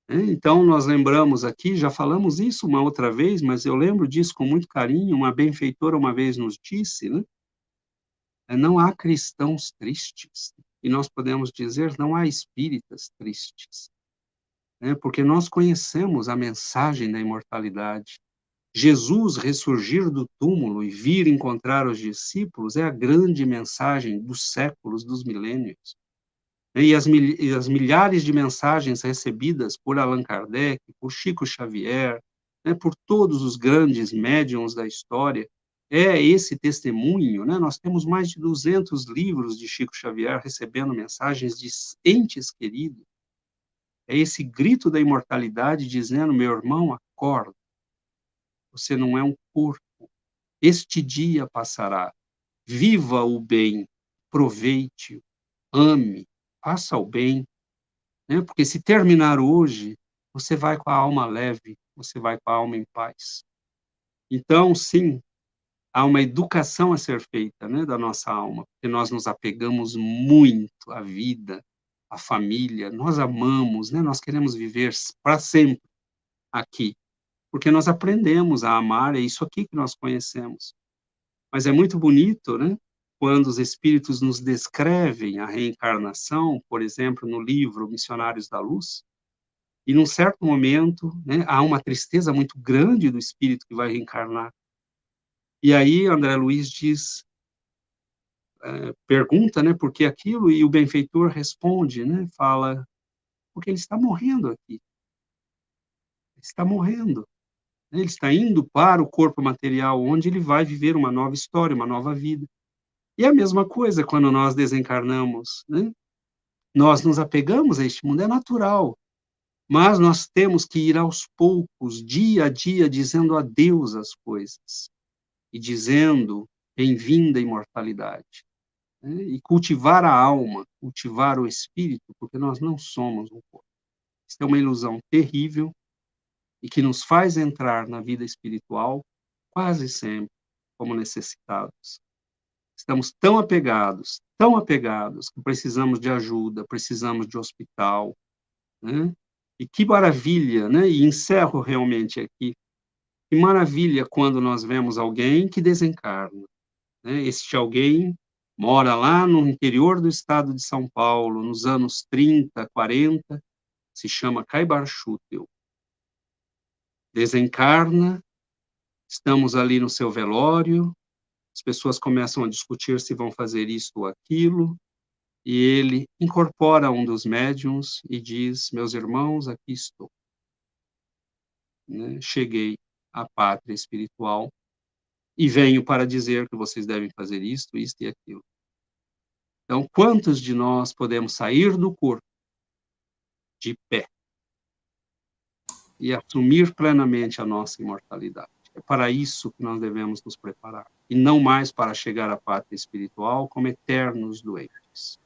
Então, nós lembramos aqui, já falamos isso uma outra vez, mas eu lembro disso com muito carinho. Uma benfeitora uma vez nos disse, né? Não há cristãos tristes, e nós podemos dizer, não há espíritas tristes, né? Porque nós conhecemos a mensagem da imortalidade. Jesus ressurgir do túmulo e vir encontrar os discípulos é a grande mensagem dos séculos, dos milênios. E as milhares de mensagens recebidas por Allan Kardec, por Chico Xavier, né, por todos os grandes médiuns da história, é esse testemunho, né? Nós temos mais de 200 livros de Chico Xavier recebendo mensagens de entes queridos. É esse grito da imortalidade dizendo: meu irmão, acorda, você não é um corpo, este dia passará, viva o bem, aproveite-o, ame, faça o bem, né? Porque se terminar hoje, você vai com a alma leve, você vai com a alma em paz. Então, sim, há uma educação a ser feita, né, da nossa alma, porque nós nos apegamos muito à vida, à família, nós amamos, né, nós queremos viver para sempre aqui, porque nós aprendemos a amar, é isso aqui que nós conhecemos. Mas é muito bonito, né, quando os espíritos nos descrevem a reencarnação, por exemplo, no livro Missionários da Luz, e num certo momento, né, há uma tristeza muito grande do espírito que vai reencarnar. E aí André Luiz diz, pergunta, né, por que aquilo, e o benfeitor responde, né, fala, porque ele está morrendo aqui. Ele está morrendo. Ele está indo para o corpo material, onde ele vai viver uma nova história, uma nova vida. E a mesma coisa quando nós desencarnamos, né? Nós nos apegamos a este mundo, é natural, mas nós temos que ir aos poucos, dia a dia, dizendo adeus às coisas, e dizendo bem-vinda à imortalidade, né? E cultivar a alma, cultivar o espírito, porque nós não somos um corpo. Isso é uma ilusão terrível, e que nos faz entrar na vida espiritual quase sempre como necessitados. Estamos tão apegados, que precisamos de ajuda, precisamos de hospital, né? E que maravilha, né? E encerro realmente aqui, que maravilha quando nós vemos alguém que desencarna, né? Este alguém mora lá no interior do estado de São Paulo, nos anos 30, 40, se chama Caibar Schutel. Desencarna, estamos ali no seu velório, as pessoas começam a discutir se vão fazer isto ou aquilo, e ele incorpora um dos médiuns e diz: meus irmãos, aqui estou. Né? Cheguei à pátria espiritual, e venho para dizer que vocês devem fazer isto, isto e aquilo. Então, quantos de nós podemos sair do corpo de pé e assumir plenamente a nossa imortalidade? É para isso que nós devemos nos preparar, e não mais para chegar à pátria espiritual como eternos doentes.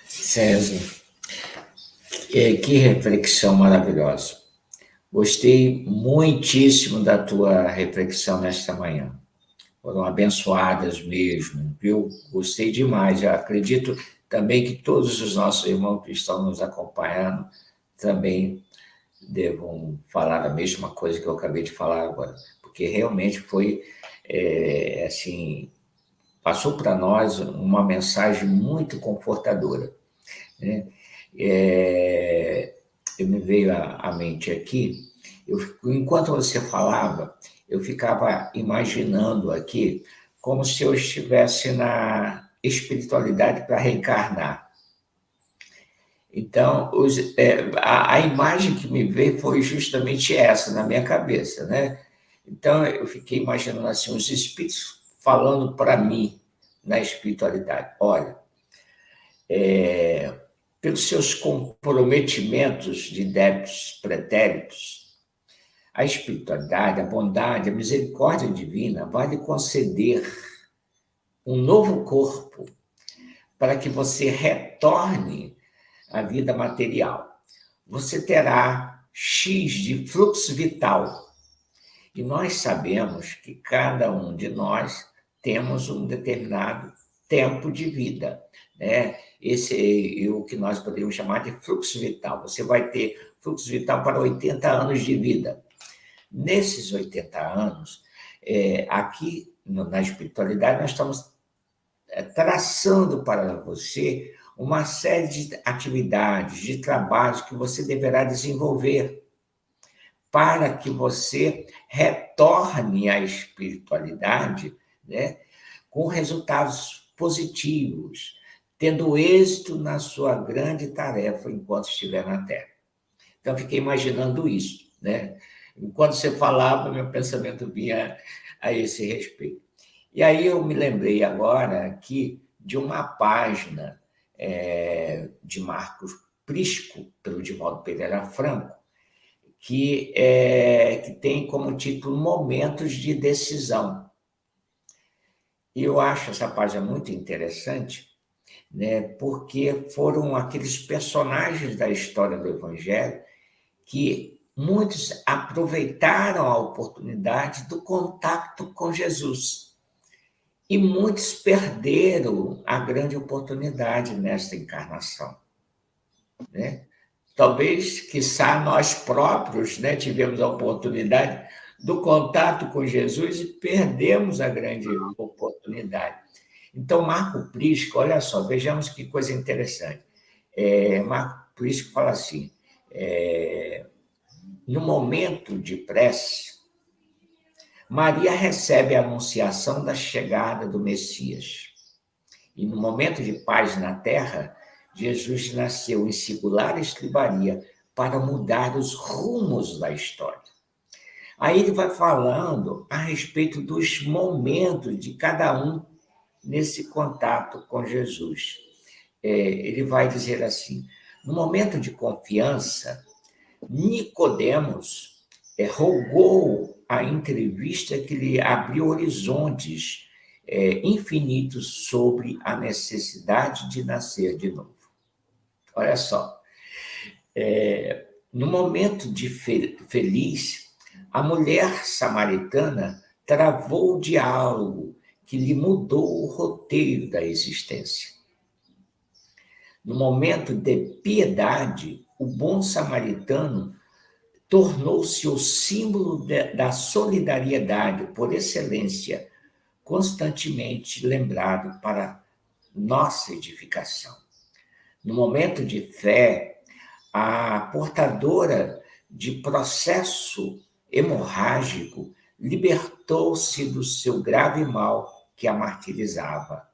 César, que reflexão maravilhosa. Gostei muitíssimo da tua reflexão nesta manhã. Foram abençoadas mesmo, viu? Gostei demais. Eu acredito também que todos os nossos irmãos que estão nos acompanhando também devam falar a mesma coisa que eu acabei de falar agora, porque realmente foi, assim, passou para nós uma mensagem muito confortadora, né? Me veio à mente aqui, enquanto você falava, eu ficava imaginando aqui como se eu estivesse na espiritualidade para reencarnar. Então, a imagem que me veio foi justamente essa na minha cabeça, né? Então, eu fiquei imaginando assim, os espíritos falando para mim na espiritualidade. Olha, pelos seus comprometimentos de débitos pretéritos, a espiritualidade, a bondade, a misericórdia divina vai lhe conceder um novo corpo para que você retorne à vida material. Você terá X de fluxo vital. E nós sabemos que cada um de nós temos um determinado tempo de vida, né? Esse é o que nós poderíamos chamar de fluxo vital. Você vai ter fluxo vital para 80 anos de vida. Nesses 80 anos, aqui na espiritualidade, nós estamos traçando para você uma série de atividades, de trabalhos que você deverá desenvolver para que você retorne à espiritualidade, né, com resultados positivos, tendo êxito na sua grande tarefa enquanto estiver na Terra. Então, fiquei imaginando isso, né? Enquanto você falava, meu pensamento vinha a esse respeito. E aí eu me lembrei agora aqui de uma página de Marcos Prisco, pelo Divaldo Pereira Franco, que tem como título Momentos de Decisão. E eu acho essa página muito interessante, né, porque foram aqueles personagens da história do Evangelho que muitos aproveitaram a oportunidade do contato com Jesus. E muitos perderam a grande oportunidade nesta encarnação, né? Talvez, quiçá, nós próprios, né, tivemos a oportunidade do contato com Jesus e perdemos a grande oportunidade. Então, Marco Prisco, olha só, vejamos que coisa interessante. Marco Prisco fala assim, no momento de prece, Maria recebe a anunciação da chegada do Messias. E no momento de paz na terra, Jesus nasceu em singular estribaria para mudar os rumos da história. Aí ele vai falando a respeito dos momentos de cada um nesse contato com Jesus. Ele vai dizer assim, no momento de confiança, Nicodemos rogou a entrevista que lhe abriu horizontes infinitos sobre a necessidade de nascer de novo. Olha só, no momento de feliz, a mulher samaritana travou o diálogo que lhe mudou o roteiro da existência. No momento de piedade, o bom samaritano tornou-se o símbolo da solidariedade por excelência, constantemente lembrado para nossa edificação. No momento de fé, a portadora de processo hemorrágico libertou-se do seu grave mal que a martirizava.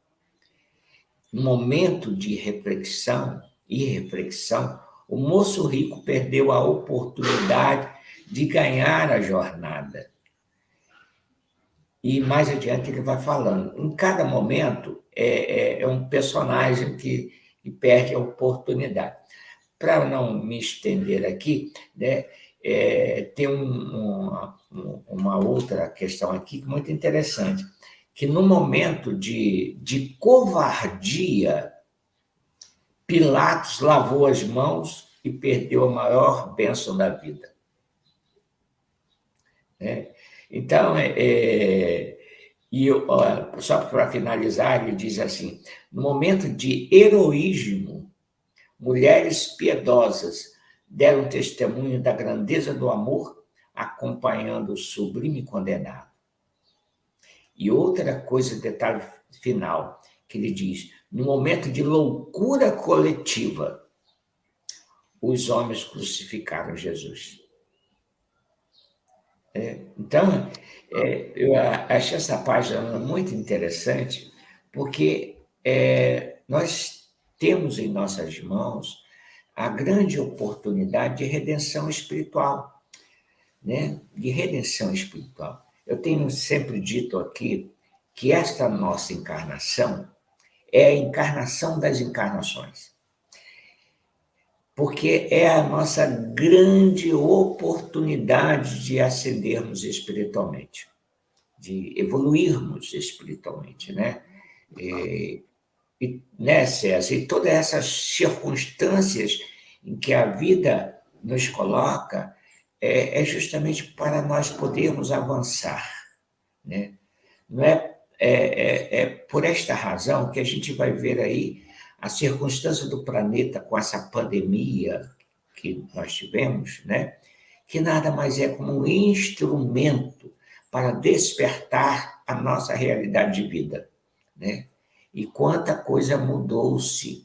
No momento de reflexão e reflexão, o moço rico perdeu a oportunidade de ganhar a jornada. E mais adiante ele vai falando. Em cada momento é um personagem que perde a oportunidade. Para não me estender aqui, né, tem uma outra questão aqui muito interessante, que no momento de covardia, Pilatos lavou as mãos e perdeu a maior bênção da vida. Então, só para finalizar, ele diz assim: no momento de heroísmo, mulheres piedosas deram testemunho da grandeza do amor, acompanhando o sublime condenado. E outra coisa, detalhe final, que ele diz: no momento de loucura coletiva, os homens crucificaram Jesus. Então, eu achei essa página muito interessante, porque nós temos em nossas mãos a grande oportunidade de redenção espiritual, né? De redenção espiritual. Eu tenho sempre dito aqui que esta nossa encarnação é a encarnação das encarnações, porque é a nossa grande oportunidade de ascendermos espiritualmente, de evoluirmos espiritualmente, né? Né, César? E todas essas circunstâncias em que a vida nos coloca é justamente para nós podermos avançar, né? Não é por esta razão que a gente vai ver aí a circunstância do planeta com essa pandemia que nós tivemos, né? Que nada mais é como um instrumento para despertar a nossa realidade de vida, né? E quanta coisa mudou-se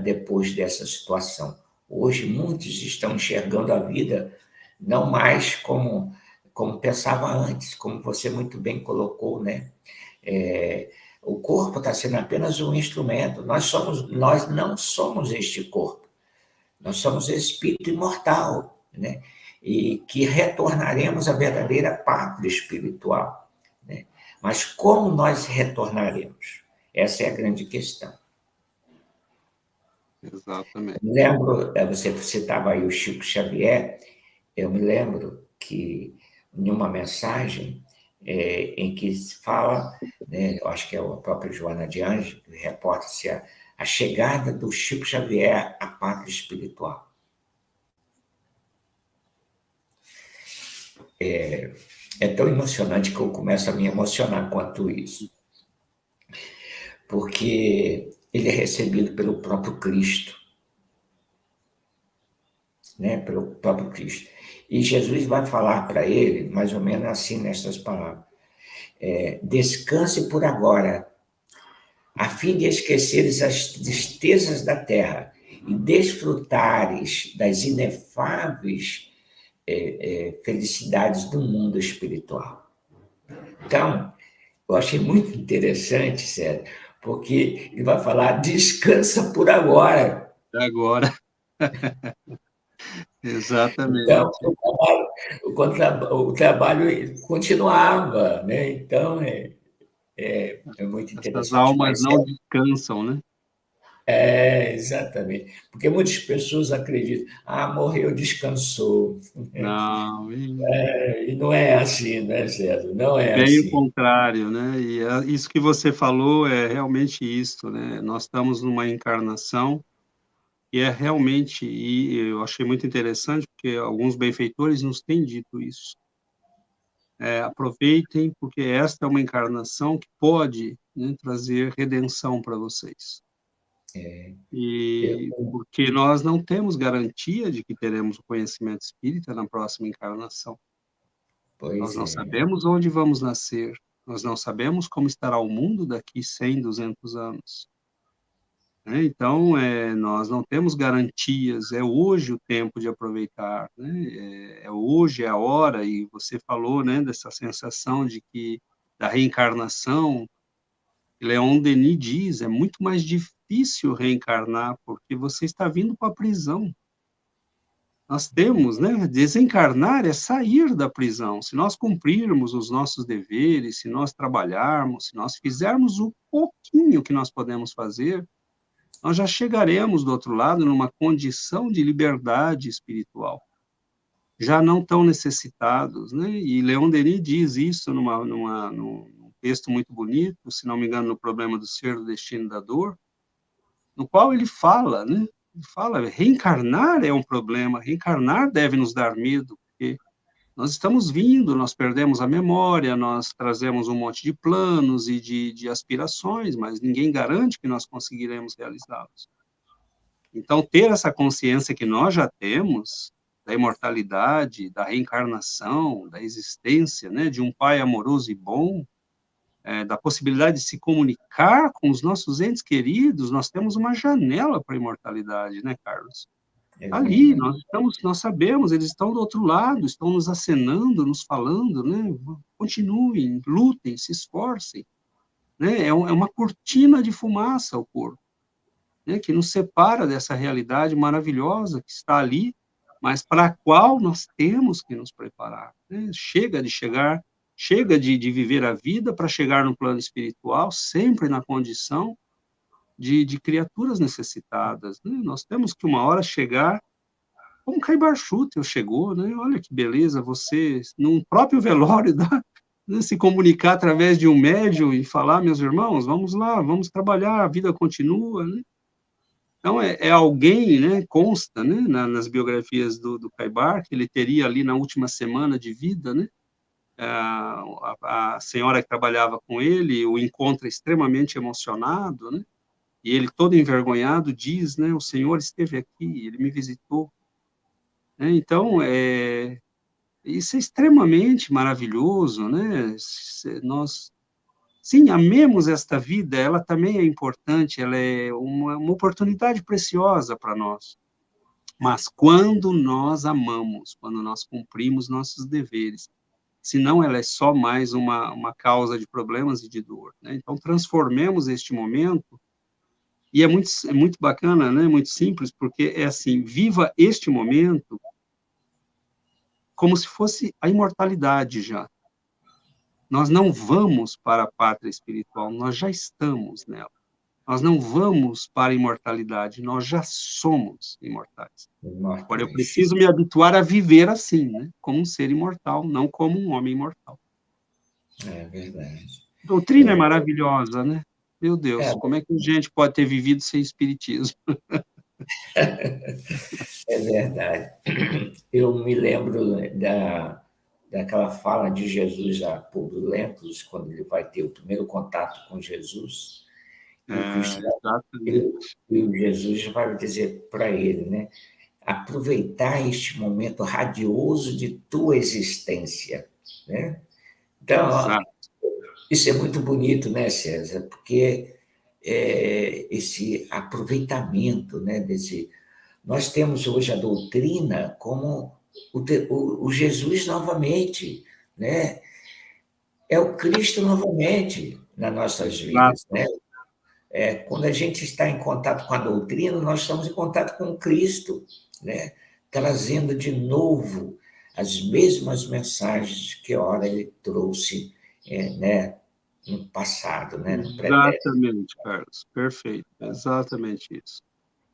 depois dessa situação. Hoje, muitos estão enxergando a vida não mais como pensava antes, como você muito bem colocou, né? O corpo está sendo apenas um instrumento. Nós não somos este corpo. Nós somos espírito imortal, né? E que retornaremos à verdadeira pátria espiritual, né? Mas como nós retornaremos? Essa é a grande questão. Exatamente. Eu me lembro, você citava aí o Chico Xavier, eu me lembro que em uma mensagem em que se fala, né, eu acho que é a própria Joana de Anjos, que reporta-se a chegada do Chico Xavier à pátria espiritual. É tão emocionante que eu começo a me emocionar quanto isso, porque ele é recebido pelo próprio Cristo, né? Pelo próprio Cristo. E Jesus vai falar para ele, mais ou menos assim, nessas palavras: descanse por agora, a fim de esqueceres as tristezas da terra e desfrutares das inefáveis felicidades do mundo espiritual. Então, eu achei muito interessante, Sérgio, porque ele vai falar: descansa por agora. Agora. Exatamente. Então, o trabalho continuava, né? Então, é muito Essas interessante. almas Mas não descansam, né? exatamente. Porque muitas pessoas acreditam: morreu, descansou. Não, E não é assim, né, César? Não é bem o assim. contrário, né? E isso que você falou é realmente isso, né? Nós estamos numa encarnação e é realmente, e eu achei muito interessante, porque alguns benfeitores nos têm dito isso. Aproveitem, porque esta é uma encarnação que pode, né, trazer redenção para vocês. E porque nós não temos garantia de que teremos o conhecimento espírita na próxima encarnação. Nós Pois não é. sabemos onde vamos nascer, nós não sabemos como estará o mundo daqui 100, 200 anos. Então, nós não temos garantias, é hoje o tempo de aproveitar, né? Hoje é a hora, e você falou, né, dessa sensação de que, da reencarnação, Leon Denis diz, é muito mais difícil reencarnar, porque você está vindo para a prisão. Nós temos, né? Desencarnar é sair da prisão. Se nós cumprirmos os nossos deveres, se nós trabalharmos, se nós fizermos o pouquinho que nós podemos fazer, nós já chegaremos do outro lado numa condição de liberdade espiritual. Já não tão necessitados, né? E Leon Denis diz isso num texto muito bonito, se não me engano, no Problema do Ser, do Destino e da Dor, no qual ele fala, né? Ele fala, reencarnar é um problema, reencarnar deve nos dar medo, porque nós estamos vindo, nós perdemos a memória, nós trazemos um monte de planos e de aspirações, mas ninguém garante que nós conseguiremos realizá-los. Então, ter essa consciência que nós já temos, da imortalidade, da reencarnação, da existência, né, de um Pai amoroso e bom, da possibilidade de se comunicar com os nossos entes queridos, nós temos uma janela para a imortalidade, né, Carlos? Ali, nós sabemos, eles estão do outro lado, estão nos acenando, nos falando, né? Continuem, lutem, se esforcem. Né? É uma cortina de fumaça o corpo, né? Que nos separa dessa realidade maravilhosa que está ali, mas para a qual nós temos que nos preparar. Né? Chega de viver a vida para chegar no plano espiritual, sempre na condição de criaturas necessitadas. Né? Nós temos que uma hora chegar, como Caibar Schutel chegou, né? Olha que beleza, você, num próprio velório, né, se comunicar através de um médium e falar, meus irmãos, vamos lá, vamos trabalhar, a vida continua. Né? Então, é alguém, né, consta, né, nas biografias do Caibar, que ele teria ali na última semana de vida, né, a senhora que trabalhava com ele o encontra extremamente emocionado, né, e ele todo envergonhado diz, né, o Senhor esteve aqui, ele me visitou. Então, isso é extremamente maravilhoso, né, nós, sim, amemos esta vida, ela também é importante, ela é uma oportunidade preciosa para nós. Mas quando nós amamos, quando nós cumprimos nossos deveres, senão ela é só mais uma causa de problemas e de dor. Né? Então, transformemos este momento, e é muito bacana, né? Muito simples, porque é assim, viva este momento como se fosse a imortalidade já. Nós não vamos para a pátria espiritual, nós já estamos nela. Nós não vamos para a imortalidade, nós já somos imortais. Agora, eu preciso me habituar a viver assim, né? Como um ser imortal, não como um homem imortal. É verdade. A doutrina é maravilhosa, né? Meu Deus, como é que a gente pode ter vivido sem espiritismo? É verdade. Eu me lembro daquela fala de Jesus a Públio Lentulus, quando ele vai ter o primeiro contato com Jesus, e o Jesus vai dizer para ele, né? Aproveitar este momento radioso de tua existência, né? Então, isso é muito bonito, né, César? Porque esse aproveitamento, né, nós temos hoje a doutrina como o Jesus novamente, né? É o Cristo novamente nas nossas vidas, né? Quando a gente está em contato com a doutrina, nós estamos em contato com o Cristo, né? Trazendo de novo as mesmas mensagens que ora ele trouxe, né? No passado, né? No pretérito. Exatamente, Carlos, perfeito, exatamente isso.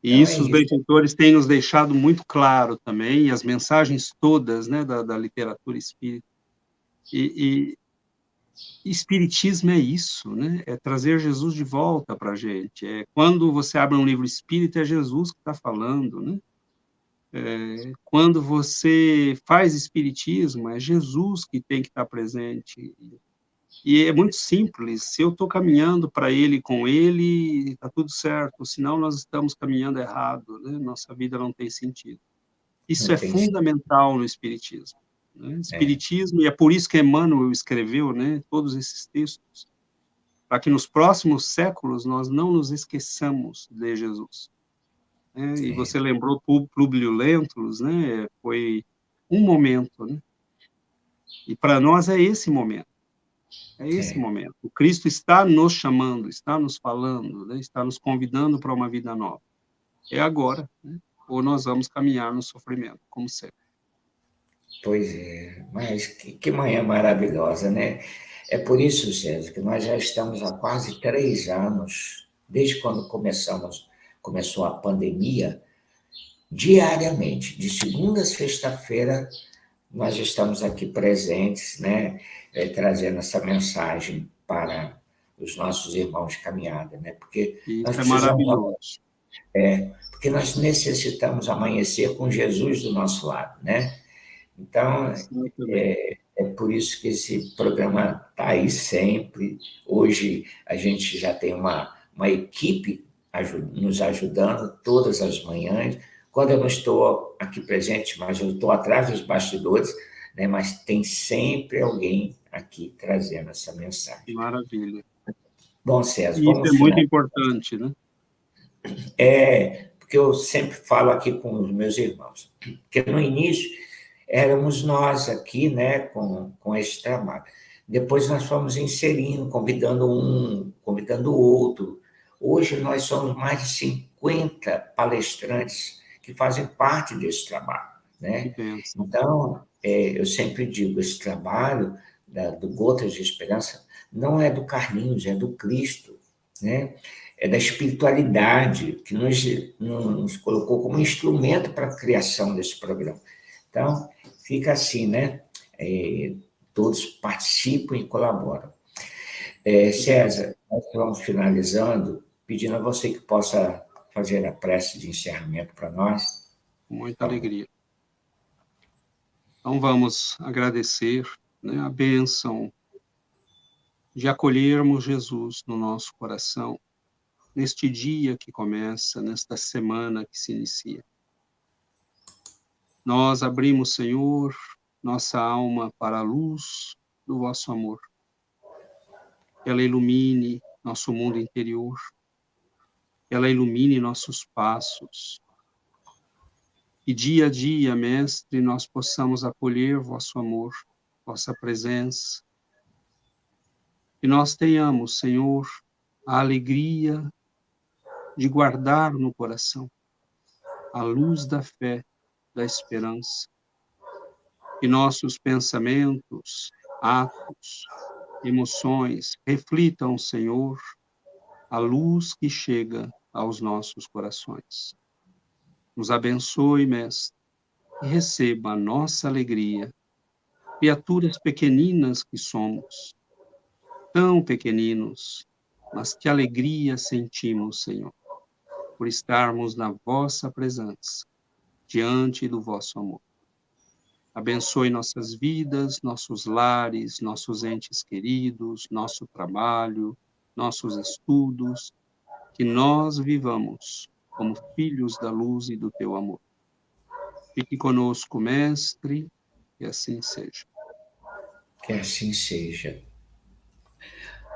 E isso os benfeitores têm nos deixado muito claro também, e as mensagens todas, né, da literatura espírita. E espiritismo é isso, né? É trazer Jesus de volta para a gente. Quando você abre um livro espírita, é Jesus que está falando, né? Quando você faz espiritismo, é Jesus que tem que estar presente. E é muito simples, se eu estou caminhando para ele, com ele, está tudo certo, senão nós estamos caminhando errado, né? Nossa vida não tem sentido. Isso é fundamental no espiritismo. Né? Espiritismo, e é por isso que Emmanuel escreveu, né, todos esses textos, para que nos próximos séculos nós não nos esqueçamos de Jesus. Né? E você lembrou Públio Lentulus, né? Foi um momento, né? E para nós é esse momento. É esse momento. O Cristo está nos chamando, está nos falando, né? Está nos convidando para uma vida nova. É agora. Né? ou nós vamos caminhar no sofrimento, como sempre. Pois é, mas que manhã maravilhosa, né? É por isso, César, que nós já estamos há quase 3 anos, desde quando começou a pandemia, diariamente, de segunda a sexta-feira, nós estamos aqui presentes, né? Trazendo essa mensagem para os nossos irmãos de caminhada, né? Porque nós Isso é precisamos, maravilhoso. porque nós necessitamos amanhecer com Jesus do nosso lado, né? Então, Exatamente. é por isso que esse programa está aí sempre. Hoje a gente já tem uma equipe nos ajudando todas as manhãs. Quando eu não estou aqui presente, mas eu estou atrás dos bastidores, né? Mas tem sempre alguém aqui trazendo essa mensagem. Maravilha. Bom, César, E isso vamos é muito finalizar. importante, né? Porque eu sempre falo aqui com os meus irmãos, que no início éramos nós aqui, né, com esse trabalho. Depois nós fomos inserindo, convidando um, convidando o outro. Hoje nós somos mais de 50 palestrantes que fazem parte desse trabalho, né? Que bênção. Então, eu sempre digo, esse trabalho do Gotas de Esperança não é do Carlinhos, é do Cristo, né? É da espiritualidade que nos colocou como instrumento para a criação desse programa. Então, fica assim, né? Todos participam e colaboram. César, nós vamos finalizando, pedindo a você que possa fazer a prece de encerramento para nós. Com muita alegria. Então, vamos agradecer, né, a bênção de acolhermos Jesus no nosso coração, neste dia que começa, nesta semana que se inicia. Nós abrimos, Senhor, nossa alma para a luz do vosso amor. Que ela ilumine nosso mundo interior, que ela ilumine nossos passos. E dia a dia, Mestre, nós possamos acolher vosso amor, vossa presença. Que nós tenhamos, Senhor, a alegria de guardar no coração a luz da fé, da esperança. Que nossos pensamentos, atos, emoções reflitam, Senhor, a luz que chega aos nossos corações. Nos abençoe, Mestre, e receba a nossa alegria, criaturas pequeninas que somos, tão pequeninos, mas que alegria sentimos, Senhor, por estarmos na vossa presença, diante do vosso amor. Abençoe nossas vidas, nossos lares, nossos entes queridos, nosso trabalho, nossos estudos, que nós vivamos como filhos da luz e do teu amor. Fique conosco, Mestre, que assim seja. Que assim seja.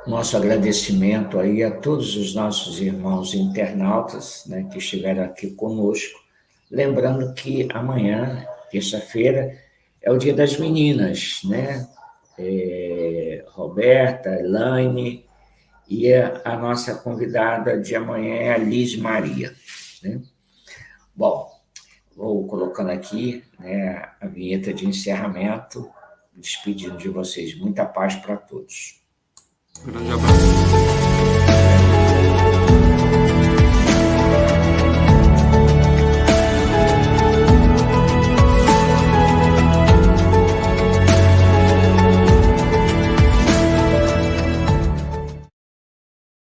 Nosso agradecimento aí a todos os nossos irmãos internautas, né, que estiveram aqui conosco. Lembrando que amanhã, terça-feira, é o Dia das Meninas, né? Roberta, Elaine, e a nossa convidada de amanhã é a Liz Maria, né? Bom, vou colocando aqui, né, a vinheta de encerramento, despedindo de vocês. Muita paz para todos. Grande abraço.